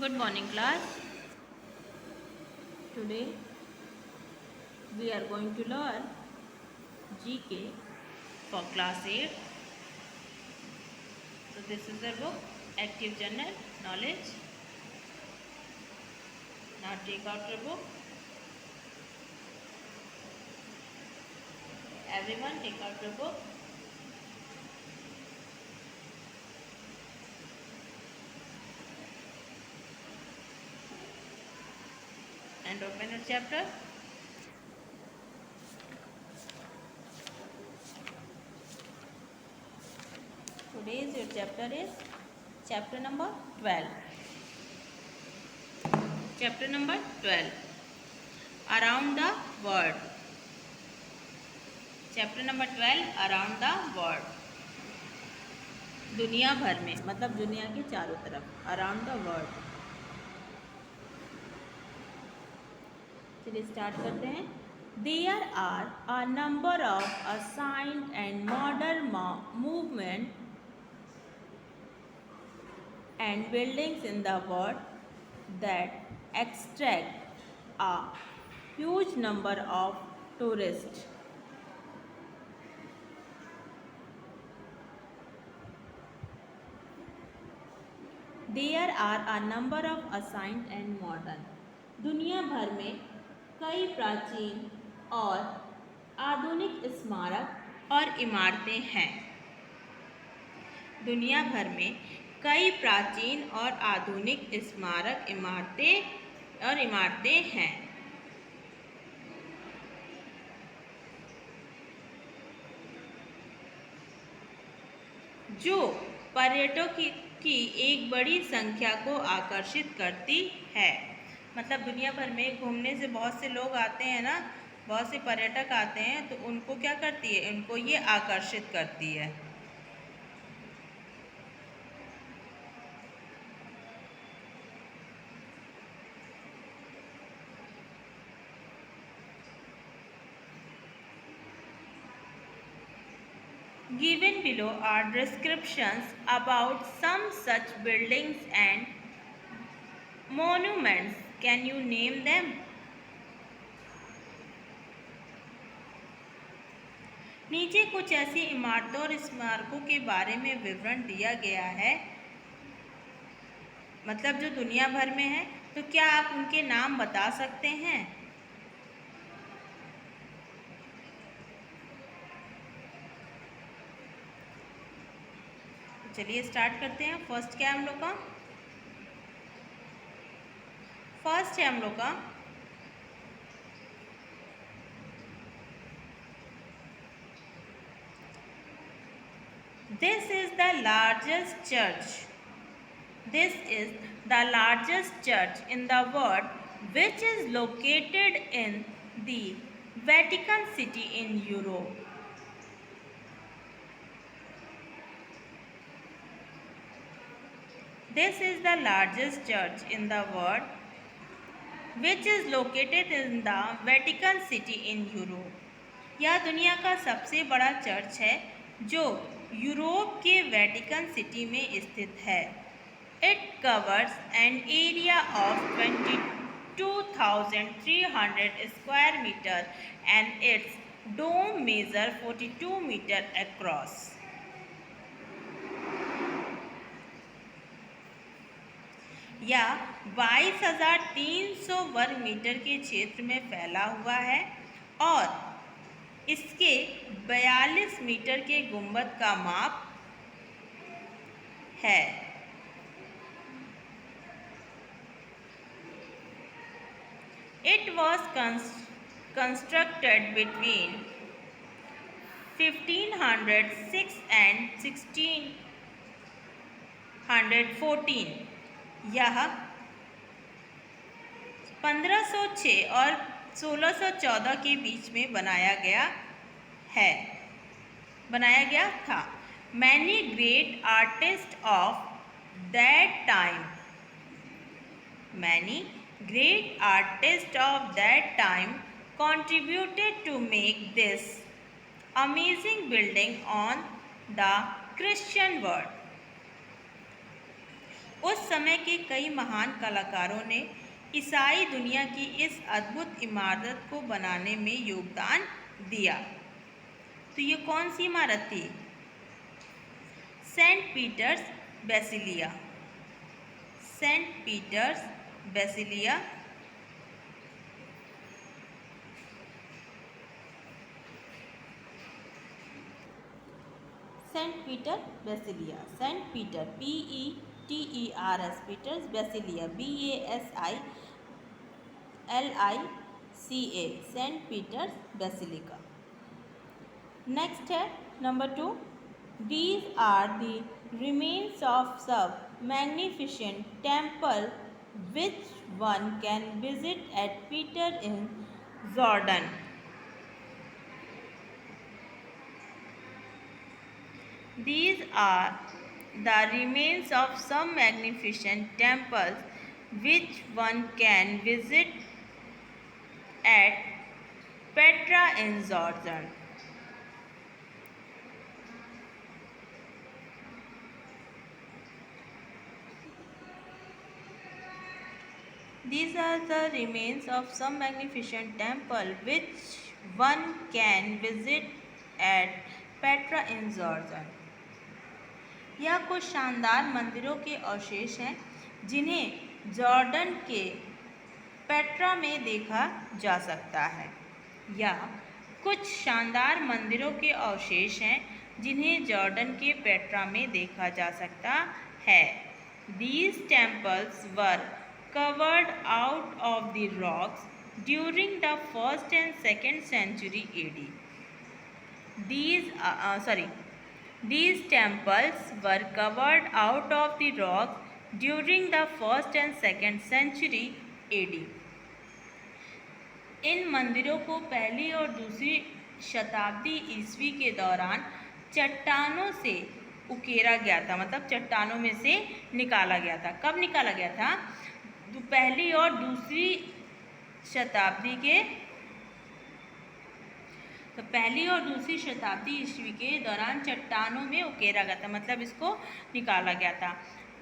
Good morning, class. Today we are going to learn GK for class 8. So, this is the book Active General Knowledge. Now, take out your book. Everyone, take out your book. And open your chapter. Today's your chapter is chapter number 12. Chapter number 12. Around the world. Chapter number 12. Around the world. दुनिया भर में मतलब दुनिया के चारों तरफ. Around the world. चलिए start करते हैं. There are a number of ancient and modern movements and buildings in the world that attract a huge number of tourists. There are a number of ancient and modern. दुनिया भर में कई प्राचीन और आधुनिक स्मारक और इमारतें हैं. दुनिया भर में कई प्राचीन और आधुनिक स्मारक इमारतें हैं. जो पर्यटकों की एक बड़ी संख्या को आकर्षित करती है. मतलब दुनिया भर में घूमने से बहुत से लोग आते हैं ना, बहुत से पर्यटक आते हैं, तो उनको क्या करती है, उनको ये आकर्षित करती है. Given below are descriptions about some such buildings and monuments. Can you name them? नीचे कुछ ऐसी इमारतों और स्मारकों के बारे में विवरण दिया गया है, मतलब जो दुनिया भर में है, तो क्या आप उनके नाम बता सकते हैं? चलिए स्टार्ट करते हैं. फर्स्ट क्या है हम लोग का? फर्स्ट है हम लोग का This is the largest church. This is the largest church in the world, which is located in the Vatican City in Europe. This is the largest church in the world, which is located in the Vatican City in Europe. यह दुनिया का सबसे बड़ा church है जो Europe के Vatican city में स्थित है. It covers an area of 22,300 square meter and its dome measures 42 meter across. यह 22,300 वर्ग मीटर के क्षेत्र में फैला हुआ है और इसके 42 मीटर के गुंबद का माप है. It was constructed between 1506 and 1614. यह 1506 और 1614 के बीच में बनाया गया था. Many great artists of that time contributed to make this amazing building on the Christian world. उस समय के कई महान कलाकारों ने ईसाई दुनिया की इस अद्भुत इमारत को बनाने में योगदान दिया। तो ये कौन सी इमारत थी? Saint Peter's Basilica. Saint Peter's Basilica Saint Peter Basilica. Saint Peter PETERS Peter's Basilica BASILICA Saint Peter's Basilica. Next है number 2। These are the remains of some magnificent temple which one can visit at Peter in Jordan. These are the remains of some magnificent temples which one can visit at Petra in Jordan. These are the remains of some magnificent temple which one can visit at Petra in Jordan. यह कुछ शानदार मंदिरों के अवशेष हैं जिन्हें Jordan के Petra में देखा जा सकता है। यह कुछ शानदार मंदिरों के अवशेष हैं जिन्हें जॉर्डन के पेट्रा में देखा जा सकता है। These temples were covered out of the rocks during the 1st and 2nd century AD. These temples were covered out of the rocks during the 1st and 2nd century AD. इन मंदिरों को पहली और दूसरी शताब्दी ईस्वी के दौरान चट्टानों से उकेरा गया था, मतलब चट्टानों में से निकाला गया था। कब निकाला गया था? पहली और दूसरी शताब्दी के तो पहली और दूसरी शताब्दी ईस्वी के दौरान चट्टानों में उकेरा गया था, मतलब इसको निकाला गया था।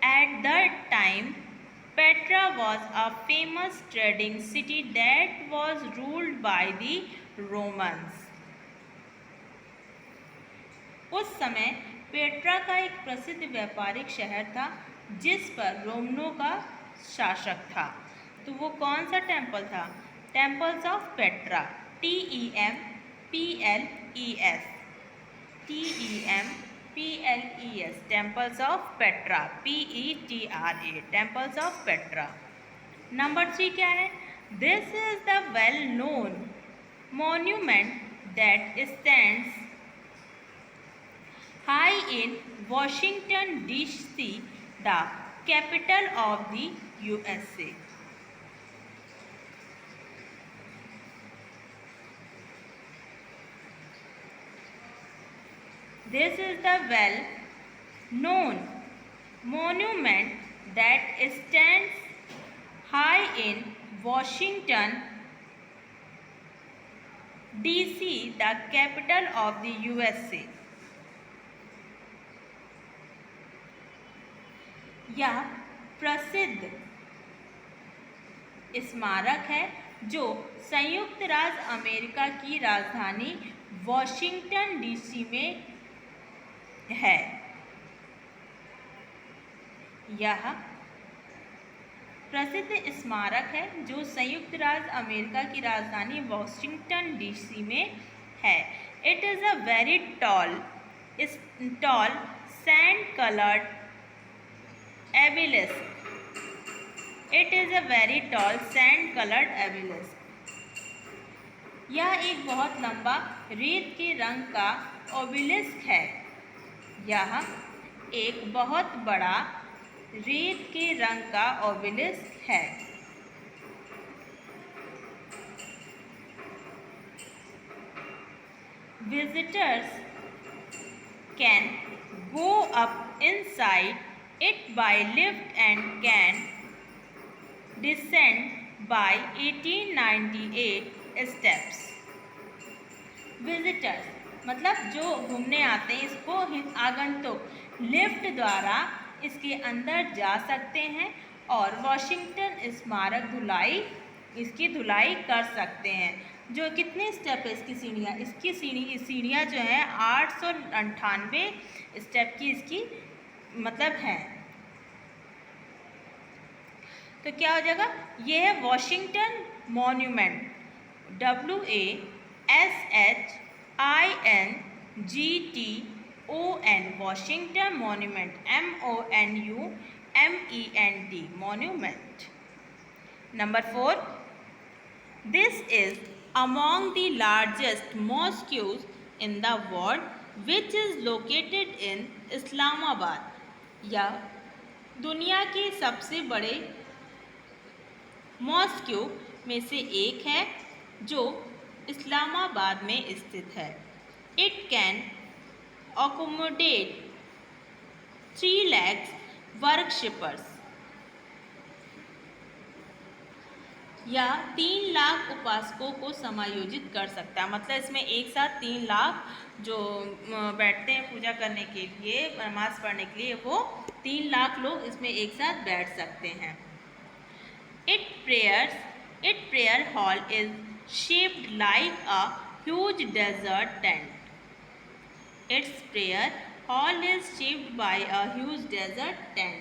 At that time Petra was a famous trading city that was ruled by the Romans. उस समय पेट्रा का एक प्रसिद्ध व्यापारिक शहर था जिस पर रोमनों का शासक था। तो वो कौन सा टेम्पल था? Temples of Petra. TEMPLES temples of Petra PETRA temples of Petra. Number 3 क्या है? This is the well known monument that stands high in Washington DC, the capital of the USA. This is the well-known monument that stands high in Washington, DC, the capital of the USA. यह प्रसिद्ध स्मारक है जो संयुक्त राज्य America की राजधानी Washington DC में है। यह प्रसिद्ध स्मारक है जो संयुक्त राज्य अमेरिका की राजधानी वॉशिंगटन DC में है। It is a very tall sand coloured obelisk. It is a very tall sand coloured obelisk. यह एक बहुत लंबा रेत के रंग का ओबिलिस्क है। यह एक बहुत बड़ा रेत के रंग का ओबिलिस्क है। Visitors can go up inside it by lift and can descend by 1898 steps. Visitors मतलब जो घूमने आते हैं इसको आगंतुक लिफ्ट द्वारा इसके अंदर जा सकते हैं और वाशिंगटन स्मारक धुलाई इसकी धुलाई कर सकते हैं। जो कितने स्टेप है इसकी सीढ़ियाँ जो हैं 898 स्टेप की इसकी मतलब है। तो क्या हो जाएगा, ये है Washington monument, WASHINGTON, Washington monument, MONUMENT, monument. Number 4, this is among the largest mosques in the world which is located in Islamabad। यह दुनिया के सबसे बड़े मॉस्क्यू में से एक है जो इस्लामाबाद में स्थित है। It can accommodate 3 lakh worshippers, या 3 लाख उपासकों को समायोजित कर सकता है। मतलब इसमें एक साथ 3 लाख जो बैठते हैं पूजा करने के लिए, नमाज पढ़ने के लिए, वो 3 लाख लोग इसमें एक साथ बैठ सकते हैं। Its prayer hall is shaped like a huge desert tent. Its prayer hall is shaped by a huge desert tent.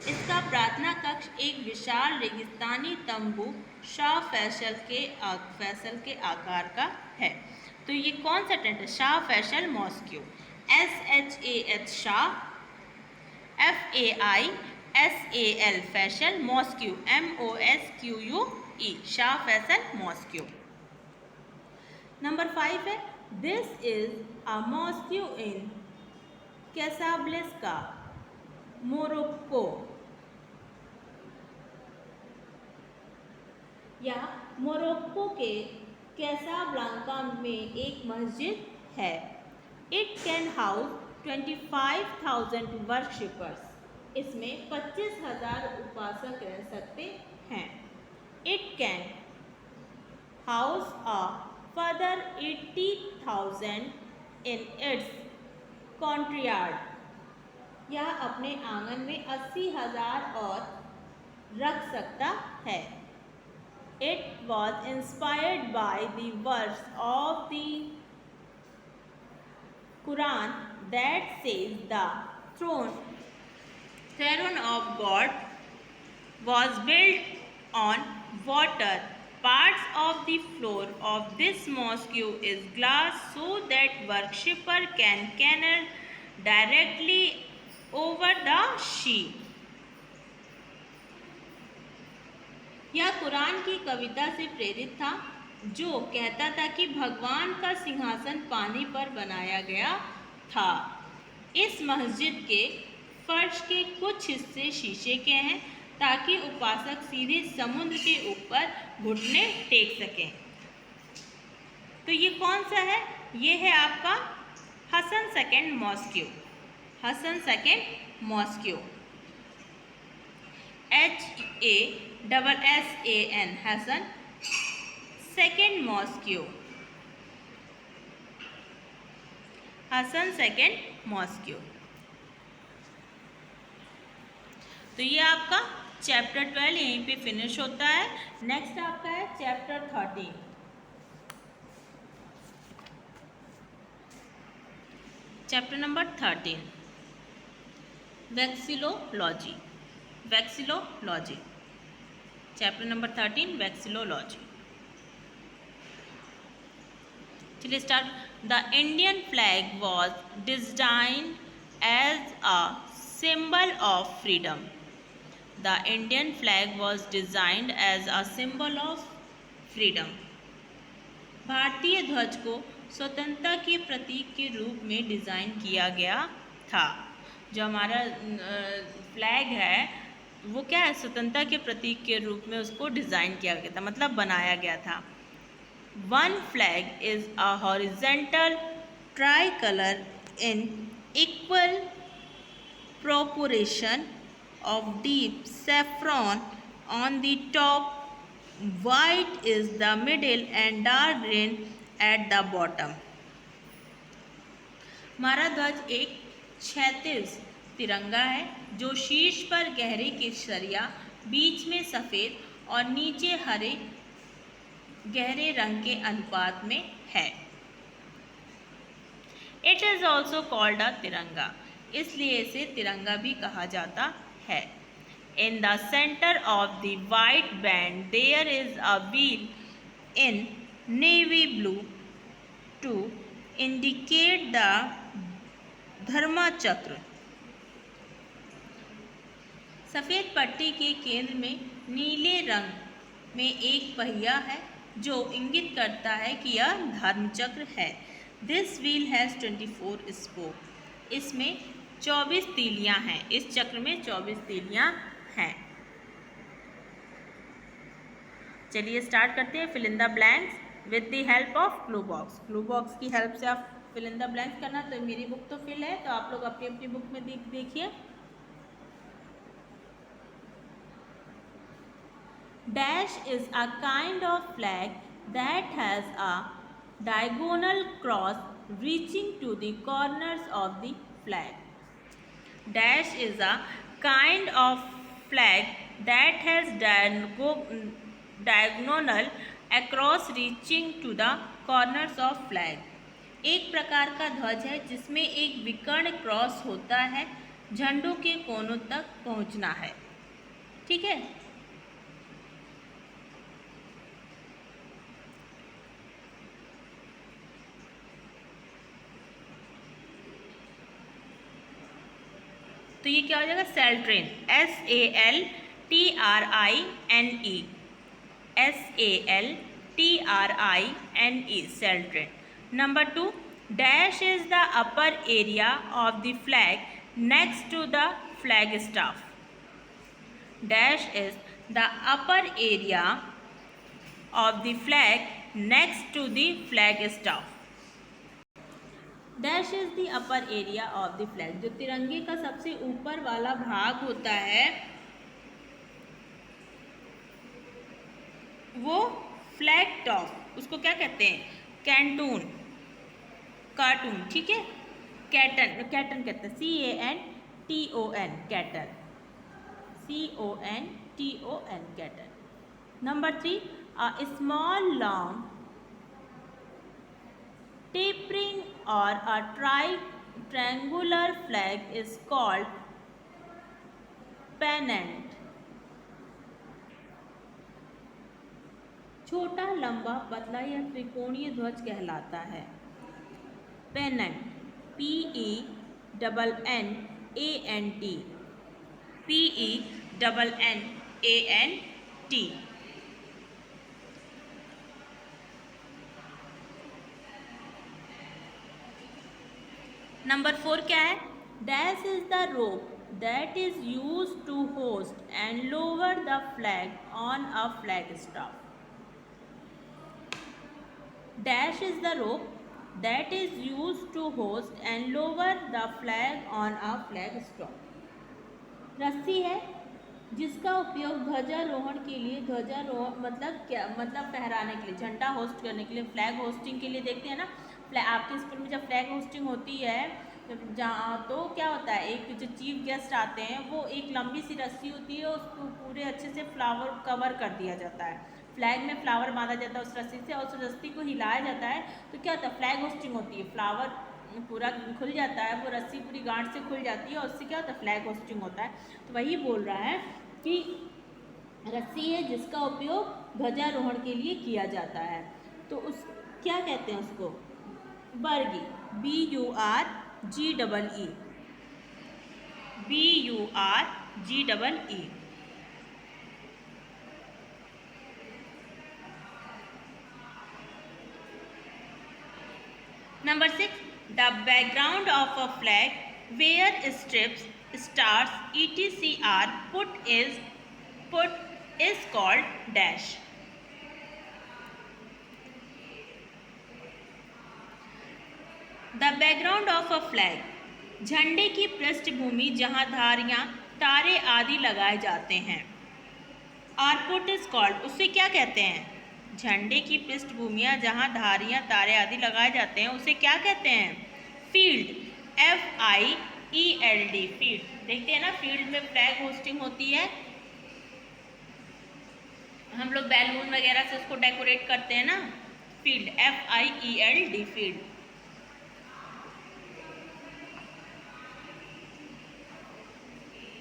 इसका प्रार्थना कक्ष एक विशाल रेगिस्तानी तंबू शाह फैसल के आकार का है। तो ये कौन सा टेंट है? Shah Faisal mosque, SHAH Shah, FAISAL Faisal mosque, MOSQUE Shah Faisal mosque. Number 5 है, this is a mosque in कैसाब्लांका, Morocco. या मोरक्को के कैसाब्लांका में एक मस्जिद है। इट कैन हाउस 25,000 वर्शिपर्स, इसमें 25,000 उपासक रह सकते हैं। It can house a further 80,000 in its courtyard, यह अपने आंगन में 80,000 और रख सकता है। It was inspired by the verse of the Quran that says the throne of God was built on water. Parts of the floor of this mosque is glass so that worshipper can cannot directly over the sea. यह कुरान की कविता से प्रेरित था जो कहता था कि भगवान का सिंहासन पानी पर बनाया गया था। इस मस्जिद के फर्श के कुछ हिस्से शीशे के हैं ताकि उपासक सीधे समुद्र के ऊपर घुटने टेक सकें। तो ये कौन सा है? ये है आपका Hassan second mosque, Hassan second mosque, HASSAN, Hassan second mosque, Hassan second mosque. तो ये आपका चैप्टर 12 यहीं पे फिनिश होता है। नेक्स्ट आपका है chapter 13। Chapter number 13, vexillology, vexillology. Chapter number 13, vexillology. चलिए start. The Indian flag was designed as a symbol of freedom. The Indian flag was designed as a symbol of freedom. भारतीय ध्वज को स्वतंत्रता के प्रतीक के रूप में डिज़ाइन किया गया था। जो हमारा फ्लैग है वो क्या है? स्वतंत्रता के प्रतीक के रूप में उसको डिज़ाइन किया गया था, मतलब बनाया गया था। One flag is a horizontal tricolor in equal proportion of deep saffron on the top, white is the middle and dark green at the bottom. हमारा ध्वज एक क्षैतिज तिरंगा है जो शीर्ष पर गहरे केसरिया, बीच में सफ़ेद और नीचे हरे गहरे रंग के अनुपात में है। It is also called a तिरंगा, इसलिए इसे तिरंगा भी कहा जाता है। In the center of the white band there is a wheel in navy blue to indicate the धर्मा चक्र। सफ़ेद पट्टी के केंद्र में नीले रंग में एक पहिया है जो इंगित करता है कि यह धर्मचक्र है। This wheel has 24 spoke. इसमें 24 तीलियां हैं। इस चक्र में 24 तीलियां हैं। चलिए स्टार्ट करते हैं। Fill in the blanks with the help of clue box. Clue box की हेल्प से आप फिल इन द ब्लैंक्स करना। तो मेरी बुक तो फिल है, तो आप लोग अपनी अपनी बुक में देखिए। Dash is a kind of flag that has a diagonal cross reaching to the corners of the flag. Dash is a kind of flag that has diagonal across reaching to the corners of flag. एक प्रकार का ध्वज है जिसमें एक विकर्ण cross होता है, झंडों के कोनों तक पहुंचना है। ठीक है। तो ये क्या हो जाएगा? सेल्ट्रेन, SALTRINE, SALTRINE, सेल्ट्रेन। Number 2, dash is the upper area of the flag next to the flag staff. Dash is the upper area of the flag next to the flag staff. Dash is the upper area of the flag. जो तिरंगे का सबसे ऊपर वाला भाग होता है वो फ्लैग टॉप, उसको क्या कहते हैं? कैंटून, कार्टून। ठीक है। कैटन, कैटन कहते हैं, CANTON, cation, CONTON, cation. Number 3, a small long tapering or a triangular flag is called pennant. छोटा, लंबा, पतला या त्रिकोणीय ध्वज कहलाता है। Pennant, PENNANT, PENNANT। नंबर 4 क्या है? Dash is the rope that is use to hoist and lower the flag on a flag staff. Dash is the rope that is use to hoist and lower the flag on a flag staff. रस्सी है जिसका उपयोग ध्वजारोहण के लिए, ध्वजारोहण मतलब क्या? मतलब फहराने के लिए, झंडा होस्ट करने के लिए, फ्लैग होस्टिंग के लिए। देखते हैं ना आपके स्कूल में जब फ्लैग होस्टिंग होती है जहाँ, तो क्या होता है, एक जो चीफ गेस्ट आते हैं वो एक लंबी सी रस्सी होती है, उसको पूरे अच्छे से फ्लावर कवर कर दिया जाता है। फ्लैग में फ्लावर बांधा जाता है उस रस्सी से, और उस रस्सी को हिलाया जाता है, तो क्या होता है? फ्लैग होस्टिंग होती है। फ्लावर पूरा खुल जाता है, वो रस्सी पूरी गांठ से खुल जाती है, और उससे क्या होता है? फ्लैग होस्टिंग होता है। तो वही बोल रहा है कि रस्सी है जिसका उपयोग ध्वजारोहण के लिए किया जाता है। तो उस क्या कहते हैं उसको? Bargi, BURGEE, BURGEE। Number 6, the background of a flag where strips, stars, etc. are put is called dash. The background of a flag, झंडे की पृष्ठभूमि जहाँ धारियाँ, तारे आदि लगाए जाते हैं। are put is called, उसे क्या कहते हैं? झंडे की पृष्ठभूमियाँ जहाँ धारियाँ, तारे आदि लगाए जाते हैं उसे क्या कहते हैं? Field, FIELD field. देखते हैं ना, फील्ड में फ्लैग होस्टिंग होती है, हम लोग बैलून वगैरह से उसको डेकोरेट करते हैं ना। Field, FIELD field.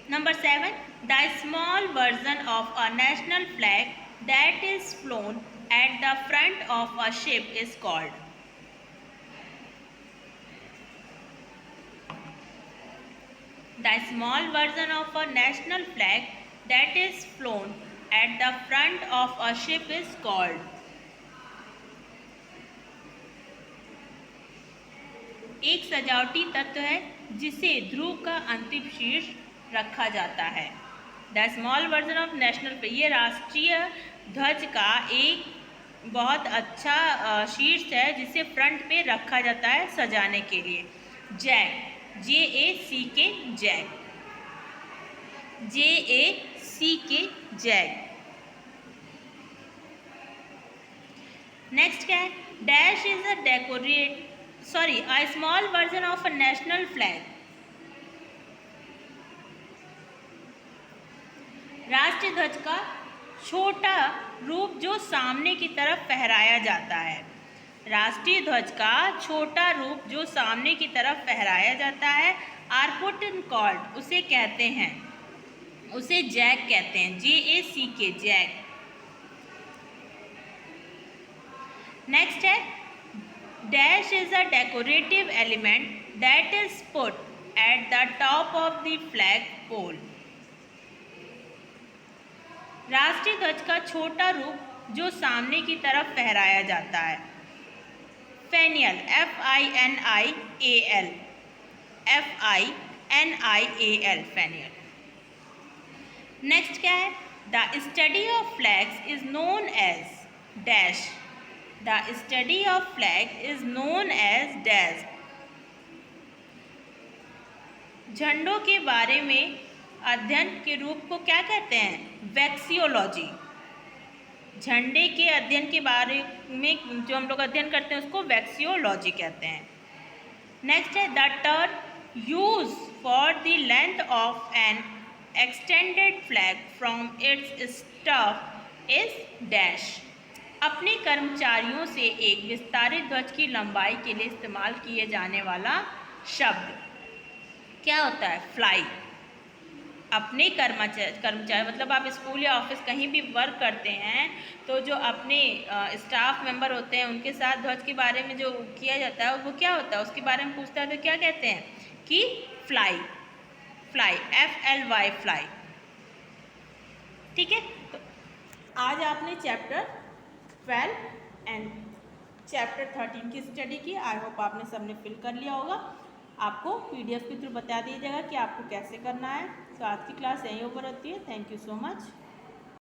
Number 7, the small version of a national flag that is flown at the front of a ship is called. The small version of a national flag that is flown at the front of a ship is called. एक सजावटी तत्व है जिसे ध्रुव का अंतिम शीर्ष रखा जाता है। The small version of national, ये राष्ट्रीय ध्वज का एक बहुत अच्छा शीर्ष है जिसे फ्रंट पे रखा जाता है सजाने के लिए। Jack, JACK, jack, JACK, jack. Next क्या है? Dash is a small version of a national flag. राष्ट्रीय ध्वज का छोटा रूप जो सामने की तरफ फहराया जाता है। राष्ट्रीय ध्वज का छोटा रूप जो सामने की तरफ फहराया जाता है, आर पुट इन कॉर्ड, उसे कहते हैं, उसे जैक कहते हैं, JACK, जैक। नेक्स्ट है, dash is a decorative element that is put at the top of the flag pole. राष्ट्रीय ध्वज का छोटा रूप जो सामने की तरफ फहराया जाता है। Finial, FINIAL, FINIAL, finial. Next क्या है? The study of flags is known as dash. The study of flag is known as dash. झंडों के बारे में अध्ययन के रूप को क्या कहते हैं? वैक्सियोलॉजी। झंडे के अध्ययन के बारे में जो हम लोग अध्ययन करते हैं उसको वैक्सियोलॉजी कहते हैं। नेक्स्ट है, the term use for the length of N extended flag from its stuff is dash. अपने कर्मचारियों से एक विस्तारित ध्वज की लंबाई के लिए इस्तेमाल किए जाने वाला शब्द क्या होता है? फ्लाई। अपने कर्मचारी मतलब आप स्कूल या ऑफिस कहीं भी वर्क करते हैं तो जो अपने स्टाफ मेंबर होते हैं उनके साथ ध्वज के बारे में जो किया जाता है वो क्या होता है, उसके बारे में पूछता है तो क्या कहते हैं कि फ्लाई। Fly, FLY, fly. ठीक है, तो आज आपने चैप्टर 12 एंड चैप्टर 13 की स्टडी की। आई होप आपने सबने फिल कर लिया होगा। आपको PDF के थ्रू बता दिया जाएगा कि आपको कैसे करना है। तो आज की क्लास यहीं ओवर होती है। Thank you so much.